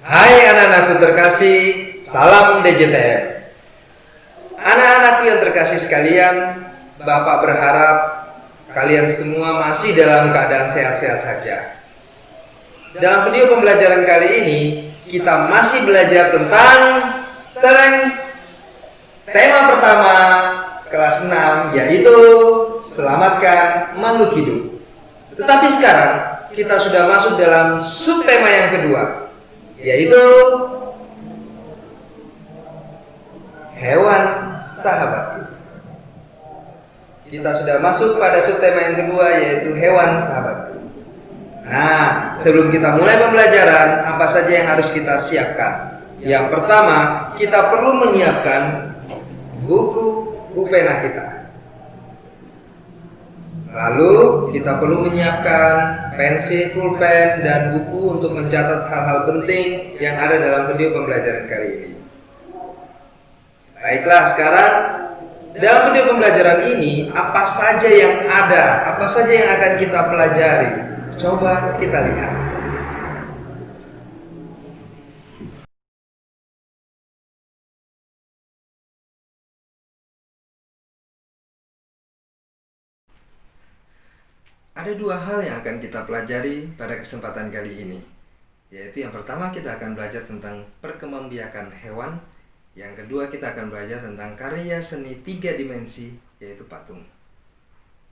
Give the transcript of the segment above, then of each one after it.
Hai anak-anakku terkasih, salam DJTM. Anak-anakku yang terkasih sekalian, Bapak berharap kalian semua masih dalam keadaan sehat-sehat saja. Dalam video pembelajaran kali ini, kita masih belajar tentang tema pertama kelas 6, yaitu selamatkan makhluk hidup. Tetapi sekarang kita sudah masuk dalam subtema yang kedua, yaitu hewan sahabatku. Kita sudah masuk pada subtema yang kedua, yaitu hewan sahabatku. Nah, sebelum kita mulai pembelajaran, apa saja yang harus kita siapkan? Yang pertama, kita perlu menyiapkan buku pulpena kita. Lalu kita perlu menyiapkan pensil, pulpen, dan buku untuk mencatat hal-hal penting yang ada dalam video pembelajaran kali ini. Baiklah, sekarang dalam video pembelajaran ini apa saja yang ada, apa saja yang akan kita pelajari? Coba kita lihat. Ada dua hal yang akan kita pelajari pada kesempatan kali ini, yaitu yang pertama kita akan belajar tentang perkembangbiakan hewan, yang kedua kita akan belajar tentang karya seni 3 dimensi, yaitu patung.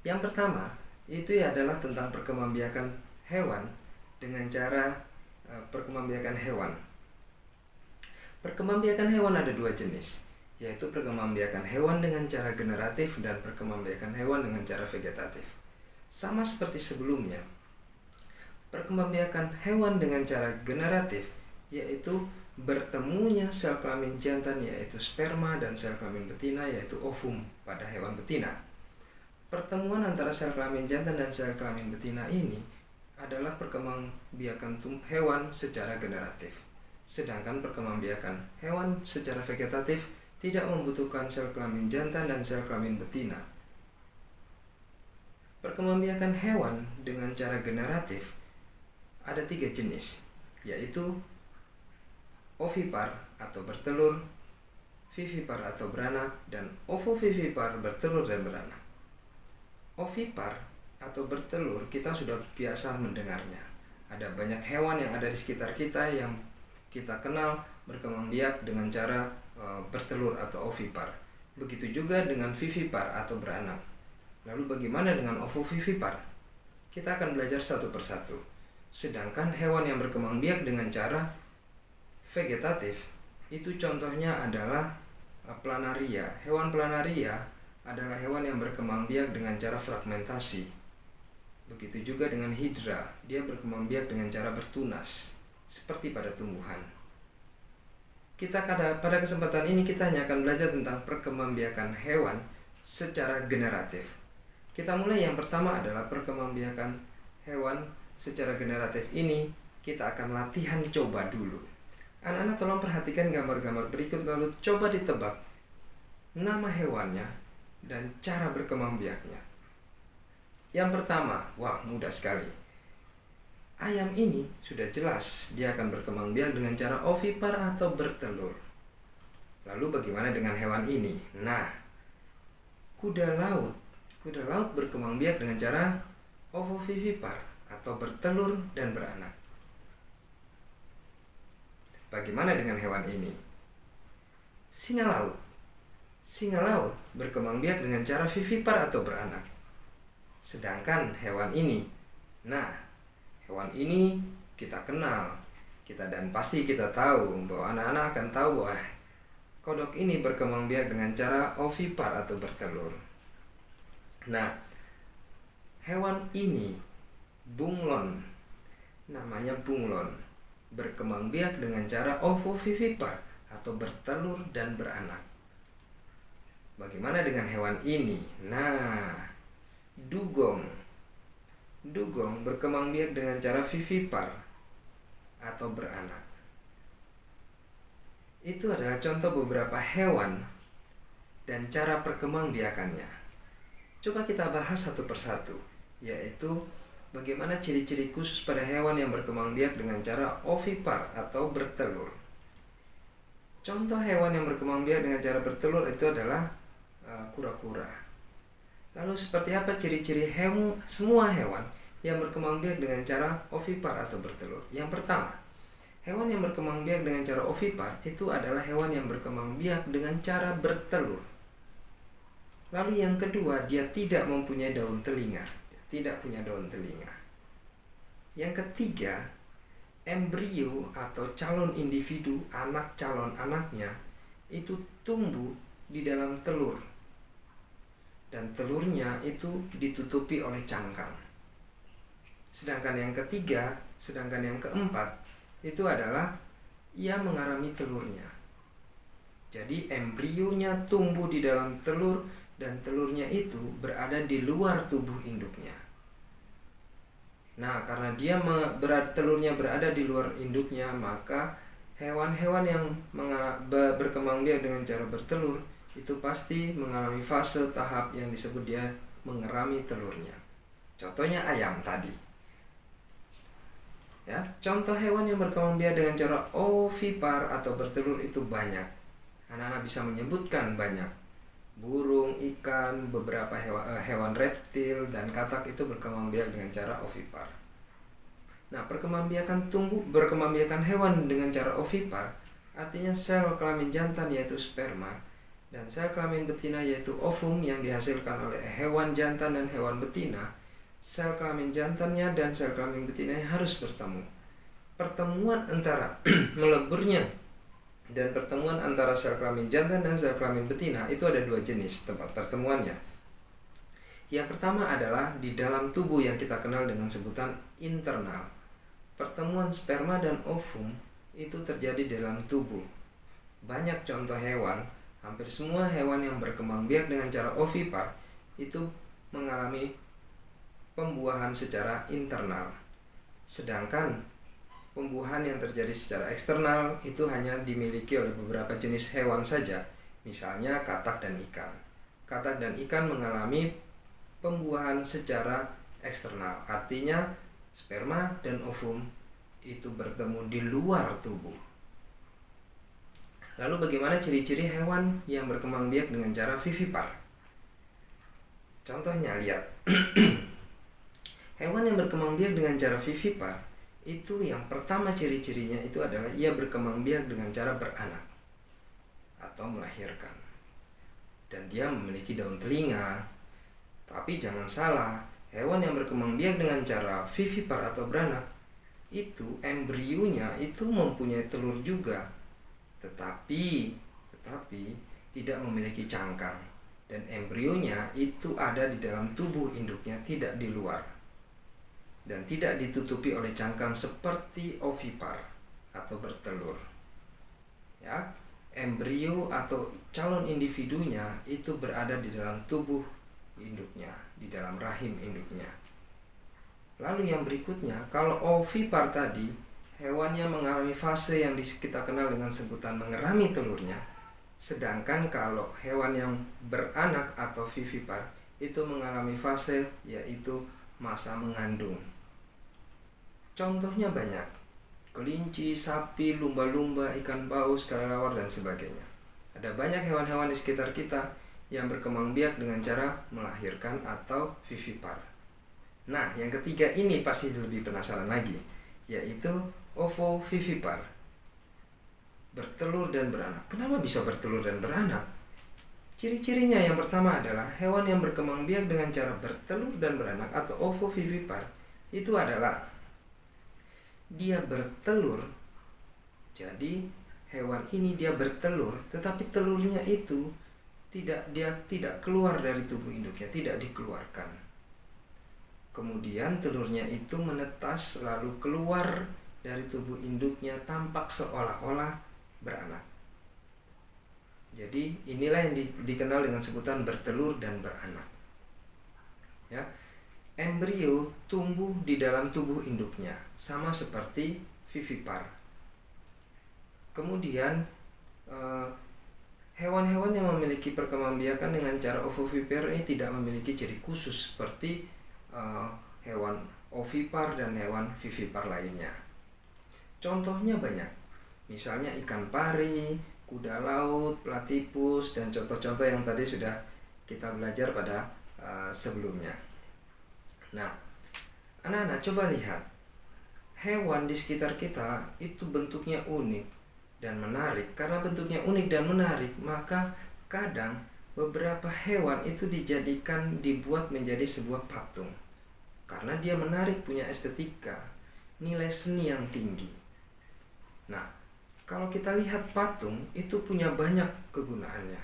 Yang pertama itu adalah tentang perkembangbiakan hewan dengan cara perkembangbiakan hewan. Perkembangbiakan hewan ada dua jenis, yaitu perkembangbiakan hewan dengan cara generatif dan perkembangbiakan hewan dengan cara vegetatif. Sama seperti sebelumnya, perkembangbiakan hewan dengan cara generatif yaitu bertemunya sel kelamin jantan yaitu sperma dan sel kelamin betina yaitu ovum pada hewan betina. Pertemuan antara sel kelamin jantan dan sel kelamin betina ini adalah perkembangbiakan hewan secara generatif. Sedangkan perkembangbiakan hewan secara vegetatif tidak membutuhkan sel kelamin jantan dan sel kelamin betina. Perkembangbiakan hewan dengan cara generatif ada 3 jenis, yaitu ovipar atau bertelur, vivipar atau beranak, dan ovovivipar bertelur dan beranak. Ovipar atau bertelur kita sudah biasa mendengarnya. Ada banyak hewan yang ada di sekitar kita yang kita kenal berkembangbiak dengan cara bertelur atau ovipar. Begitu juga dengan vivipar atau beranak. Lalu bagaimana dengan ovovivipar? Kita akan belajar satu persatu. Sedangkan hewan yang berkembangbiak dengan cara vegetatif, itu contohnya adalah planaria. Hewan planaria adalah hewan yang berkembangbiak dengan cara fragmentasi. Begitu juga dengan hidra, dia berkembangbiak dengan cara bertunas, seperti pada tumbuhan. Pada kesempatan ini kita hanya akan belajar tentang perkembangbiakan hewan secara generatif. Kita mulai, yang pertama adalah perkembangbiakan hewan secara generatif ini kita akan latihan coba dulu. Anak-anak tolong perhatikan gambar-gambar berikut lalu coba ditebak nama hewannya dan cara berkembangbiaknya. Yang pertama, wah mudah sekali. Ayam ini sudah jelas dia akan berkembangbiak dengan cara ovipar atau bertelur. Lalu bagaimana dengan hewan ini? Nah, kuda laut berkembangbiak dengan cara ovovivipar atau bertelur dan beranak. Bagaimana dengan hewan ini? Singa laut berkembangbiak dengan cara vivipar atau beranak. Sedangkan hewan ini kita kenal, dan pasti kita tahu bahwa anak-anak akan tahu bahwa kodok ini berkembangbiak dengan cara ovipar atau bertelur. Nah, hewan ini bunglon, namanya bunglon, berkembangbiak dengan cara ovovivipar atau bertelur dan beranak. Bagaimana dengan hewan ini? Nah, dugong berkembangbiak dengan cara vivipar atau beranak. Itu adalah contoh beberapa hewan dan cara perkembangbiakannya. Coba kita bahas satu persatu, yaitu bagaimana ciri-ciri khusus pada hewan yang berkembang biak dengan cara ovipar atau bertelur. Contoh hewan yang berkembang biak dengan cara bertelur itu adalah kura-kura. Lalu seperti apa ciri-ciri semua hewan yang berkembang biak dengan cara ovipar atau bertelur? Yang pertama, hewan yang berkembang biak dengan cara ovipar itu adalah hewan yang berkembang biak dengan cara bertelur. Lalu yang kedua, dia tidak mempunyai daun telinga. Tidak punya daun telinga. Yang ketiga, embrio atau calon individu, anak calon anaknya itu tumbuh di dalam telur. Dan telurnya itu ditutupi oleh cangkang. Sedangkan yang keempat itu adalah ia mengarami telurnya. Jadi embrionya tumbuh di dalam telur dan telurnya itu berada di luar tubuh induknya. Nah, karena telurnya berada di luar induknya, maka hewan-hewan yang berkembang biak dengan cara bertelur itu pasti mengalami fase tahap yang disebut dia mengerami telurnya. Contohnya ayam tadi. Ya, contoh hewan yang berkembang biak dengan cara ovipar atau bertelur itu banyak. Anak-anak bisa menyebutkan banyak. Burung, ikan, beberapa hewan reptil dan katak itu berkembang biak dengan cara ovipar. Nah, berkembangbiakan hewan dengan cara ovipar artinya sel kelamin jantan yaitu sperma dan sel kelamin betina yaitu ovum yang dihasilkan oleh hewan jantan dan hewan betina. Sel kelamin jantannya dan sel kelamin betinanya harus bertemu. Pertemuan antara meleburnya dan pertemuan antara sel kelamin jantan dan sel kelamin betina itu ada dua jenis tempat pertemuannya. Yang pertama adalah di dalam tubuh yang kita kenal dengan sebutan internal. Pertemuan sperma dan ovum itu terjadi dalam tubuh. Banyak contoh hewan, hampir semua hewan yang berkembang biak dengan cara ovipar itu mengalami pembuahan secara internal. Sedangkan pembuahan yang terjadi secara eksternal itu hanya dimiliki oleh beberapa jenis hewan saja, misalnya katak dan ikan. Katak dan ikan mengalami pembuahan secara eksternal, artinya sperma dan ovum itu bertemu di luar tubuh. Lalu bagaimana ciri-ciri hewan yang berkembang biak dengan cara vivipar? Contohnya lihat. Hewan yang berkembang biak dengan cara vivipar itu yang pertama ciri-cirinya itu adalah ia berkembang biak dengan cara beranak atau melahirkan. Dan dia memiliki daun telinga. Tapi jangan salah, hewan yang berkembang biak dengan cara vivipar atau beranak itu embrionya itu mempunyai telur juga. Tetapi tidak memiliki cangkang dan embrionya itu ada di dalam tubuh induknya, tidak di luar. Dan tidak ditutupi oleh cangkang seperti ovipar atau bertelur. Ya, embrio atau calon individunya itu berada di dalam tubuh induknya, di dalam rahim induknya. Lalu yang berikutnya, kalau ovipar tadi, hewannya mengalami fase yang kita kenal dengan sebutan mengerami telurnya. Sedangkan kalau hewan yang beranak atau vivipar itu mengalami fase yaitu masa mengandung. Contohnya banyak, kelinci, sapi, lumba-lumba, ikan paus, kelelawar dan sebagainya. Ada banyak hewan-hewan di sekitar kita yang berkembang biak dengan cara melahirkan atau vivipar. Nah, yang ketiga ini pasti lebih penasaran lagi, yaitu ovovivipar, bertelur dan beranak. Kenapa bisa bertelur dan beranak? Ciri-cirinya yang pertama adalah hewan yang berkembang biak dengan cara bertelur dan beranak atau ovovivipar itu adalah dia bertelur. Jadi hewan ini dia bertelur, tetapi telurnya itu tidak keluar dari tubuh induknya, tidak dikeluarkan. Kemudian telurnya itu menetas lalu keluar dari tubuh induknya, tampak seolah-olah beranak. Jadi inilah yang dikenal dengan sebutan bertelur dan beranak. Ya, embrio tumbuh di dalam tubuh induknya, sama seperti vivipar. Kemudian hewan-hewan yang memiliki perkembangbiakan dengan cara ovovivipar ini tidak memiliki ciri khusus seperti hewan ovipar dan hewan vivipar lainnya. Contohnya banyak, misalnya ikan pari, kuda laut, platypus, dan contoh-contoh yang tadi sudah kita belajar pada sebelumnya. Nah, anak-anak coba lihat, hewan di sekitar kita itu bentuknya unik dan menarik. Karena bentuknya unik dan menarik, maka kadang beberapa hewan itu dibuat menjadi sebuah patung. Karena dia menarik, punya estetika, nilai seni yang tinggi. Nah, kalau kita lihat patung itu punya banyak kegunaannya.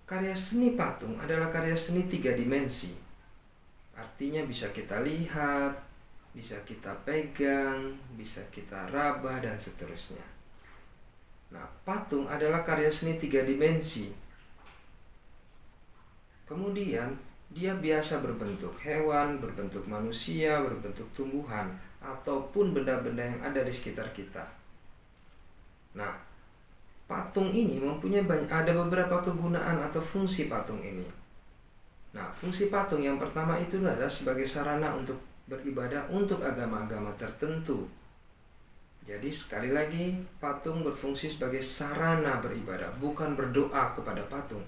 Karya seni patung adalah karya seni 3 dimensi. Artinya bisa kita lihat, bisa kita pegang, bisa kita raba, dan seterusnya. Nah, patung adalah karya seni 3 dimensi. Kemudian, dia biasa berbentuk hewan, berbentuk manusia, berbentuk tumbuhan, ataupun benda-benda yang ada di sekitar kita. Nah, patung ini ada beberapa kegunaan atau fungsi patung ini. Nah, fungsi patung yang pertama itu adalah sebagai sarana untuk beribadah untuk agama-agama tertentu. Jadi sekali lagi, patung berfungsi sebagai sarana beribadah, bukan berdoa kepada patung,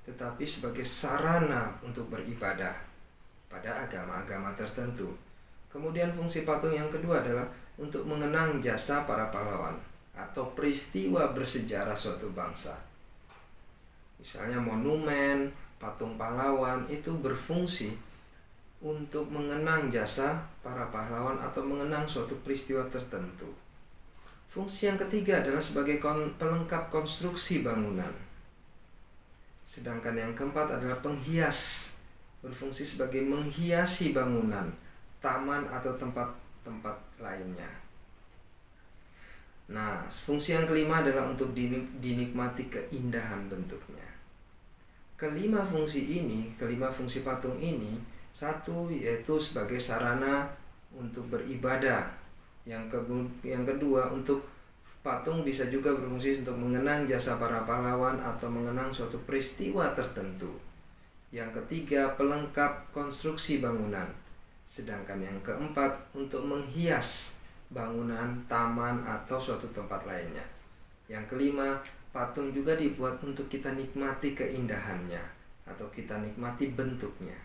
tetapi sebagai sarana untuk beribadah pada agama-agama tertentu. Kemudian fungsi patung yang kedua adalah untuk mengenang jasa para pahlawan atau peristiwa bersejarah suatu bangsa. Misalnya monumen, patung pahlawan itu berfungsi untuk mengenang jasa para pahlawan atau mengenang suatu peristiwa tertentu. Fungsi yang ketiga adalah sebagai pelengkap konstruksi bangunan. Sedangkan yang keempat adalah penghias, berfungsi sebagai menghiasi bangunan, taman atau tempat-tempat lainnya. Nah, fungsi yang kelima adalah untuk dinikmati keindahan bentuknya. Kelima fungsi patung ini, satu yaitu sebagai sarana untuk beribadah. Yang kedua, untuk patung bisa juga berfungsi untuk mengenang jasa para pahlawan atau mengenang suatu peristiwa tertentu. Yang ketiga, pelengkap konstruksi bangunan. Sedangkan yang keempat, untuk menghias bangunan, taman, atau suatu tempat lainnya. Yang kelima, patung juga dibuat untuk kita nikmati keindahannya atau kita nikmati bentuknya.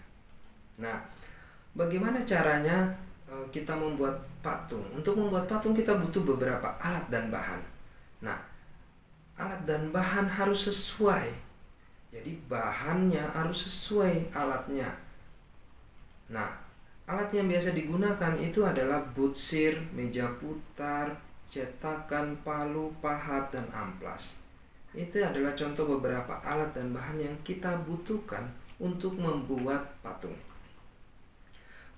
Nah, bagaimana caranya kita membuat patung? Untuk membuat patung kita butuh beberapa alat dan bahan. Nah, alat dan bahan harus sesuai. Jadi bahannya harus sesuai alatnya. Nah, alat yang biasa digunakan itu adalah butsir, meja putar, cetakan, palu, pahat, dan amplas. Itu adalah contoh beberapa alat dan bahan yang kita butuhkan untuk membuat patung.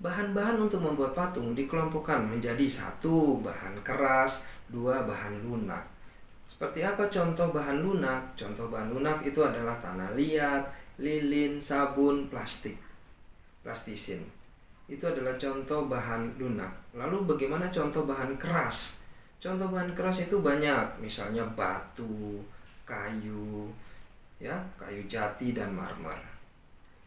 Bahan-bahan untuk membuat patung dikelompokkan menjadi 1. Bahan keras, 2. Bahan lunak. Seperti apa contoh bahan lunak? Contoh bahan lunak itu adalah tanah liat, lilin, sabun, plastisin. Itu adalah contoh bahan lunak. Lalu bagaimana contoh bahan keras? Contoh bahan keras itu banyak, misalnya batu, kayu jati, dan marmer.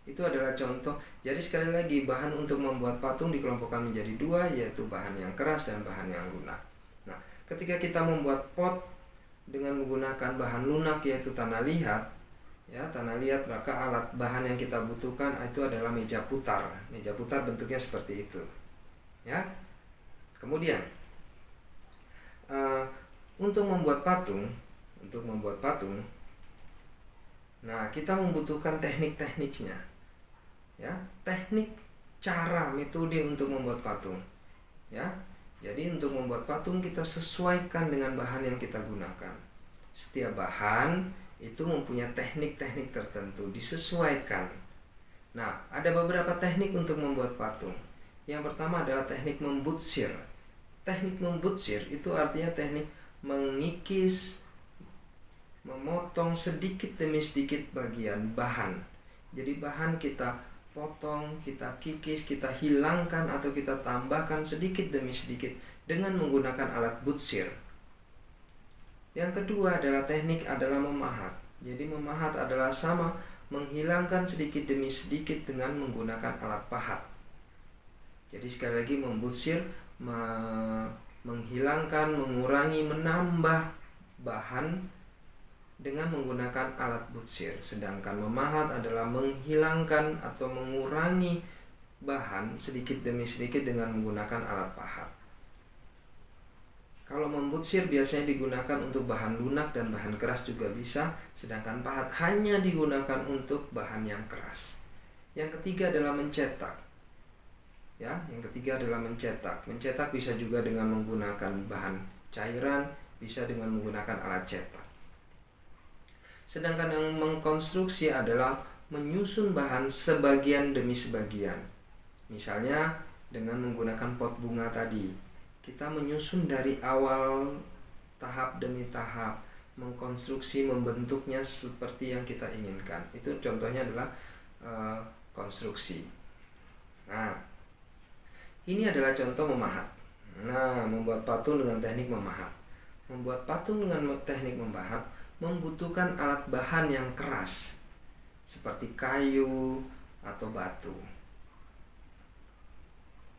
Itu adalah contoh. Jadi sekali lagi, bahan untuk membuat patung dikelompokkan menjadi 2, yaitu bahan yang keras dan bahan yang lunak. Nah, ketika kita membuat pot dengan menggunakan bahan lunak yaitu tanah liat, maka alat bahan yang kita butuhkan itu adalah meja putar. Meja putar bentuknya seperti itu. Ya. Kemudian untuk membuat patung, nah kita membutuhkan teknik-tekniknya. Ya, teknik, cara, metode untuk membuat patung. Ya. Jadi untuk membuat patung kita sesuaikan dengan bahan yang kita gunakan. Setiap bahan itu mempunyai teknik-teknik tertentu, disesuaikan. Nah, ada beberapa teknik untuk membuat patung. Yang pertama adalah teknik membutsir. Teknik membutsir itu artinya teknik mengikis, memotong sedikit demi sedikit bagian bahan. Jadi bahan kita potong, kita kikis, kita hilangkan atau kita tambahkan sedikit demi sedikit dengan menggunakan alat butsir. Yang kedua adalah teknik memahat. Jadi memahat adalah sama menghilangkan sedikit demi sedikit dengan menggunakan alat pahat. Jadi sekali lagi membutsir, menghilangkan, mengurangi, menambah bahan dengan menggunakan alat butsir. Sedangkan memahat adalah menghilangkan atau mengurangi bahan sedikit demi sedikit dengan menggunakan alat pahat. Kalau membutsir biasanya digunakan untuk bahan lunak dan bahan keras juga bisa, sedangkan pahat hanya digunakan untuk bahan yang keras. Yang ketiga adalah mencetak. Yang ketiga adalah mencetak. Mencetak bisa juga dengan menggunakan bahan cairan, bisa dengan menggunakan alat cetak. Sedangkan yang mengkonstruksi adalah menyusun bahan sebagian demi sebagian. Misalnya dengan menggunakan pot bunga tadi, kita menyusun dari awal tahap demi tahap, mengkonstruksi, membentuknya seperti yang kita inginkan. Itu contohnya adalah konstruksi. Nah, ini adalah contoh memahat. Nah, membuat patung dengan teknik memahat. Membuat patung dengan teknik memahat membutuhkan alat bahan yang keras seperti kayu atau batu.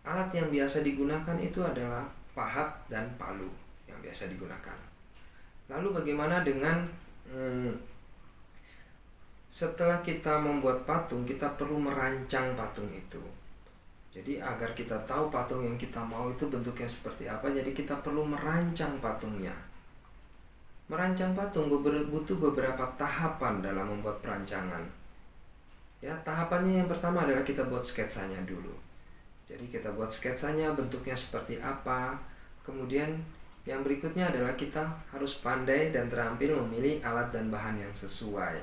Alat yang biasa digunakan itu adalah pahat dan palu yang biasa digunakan. Lalu bagaimana dengan setelah kita membuat patung, kita perlu merancang patung itu. Jadi agar kita tahu patung yang kita mau itu bentuknya seperti apa, jadi kita perlu merancang patungnya. Merancang patung butuh beberapa tahapan dalam membuat perancangan. Tahapannya yang pertama adalah kita buat sketsanya dulu. Jadi kita buat sketsanya, bentuknya seperti apa. Kemudian yang berikutnya adalah kita harus pandai dan terampil memilih alat dan bahan yang sesuai.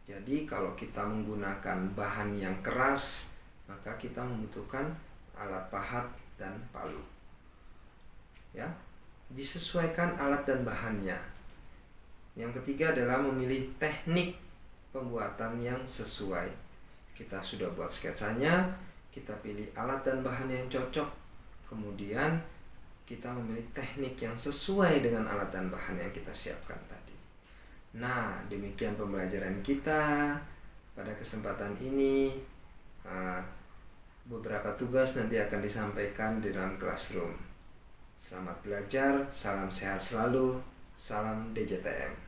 Jadi kalau kita menggunakan bahan yang keras, maka kita membutuhkan alat pahat dan palu. Disesuaikan alat dan bahannya. Yang ketiga adalah memilih teknik pembuatan yang sesuai. Kita sudah buat sketsanya, kita pilih alat dan bahan yang cocok, kemudian kita memilih teknik yang sesuai dengan alat dan bahan yang kita siapkan tadi. Nah, demikian pembelajaran kita pada kesempatan ini. Beberapa tugas nanti akan disampaikan di dalam classroom. Selamat belajar, salam sehat selalu, salam DJTM.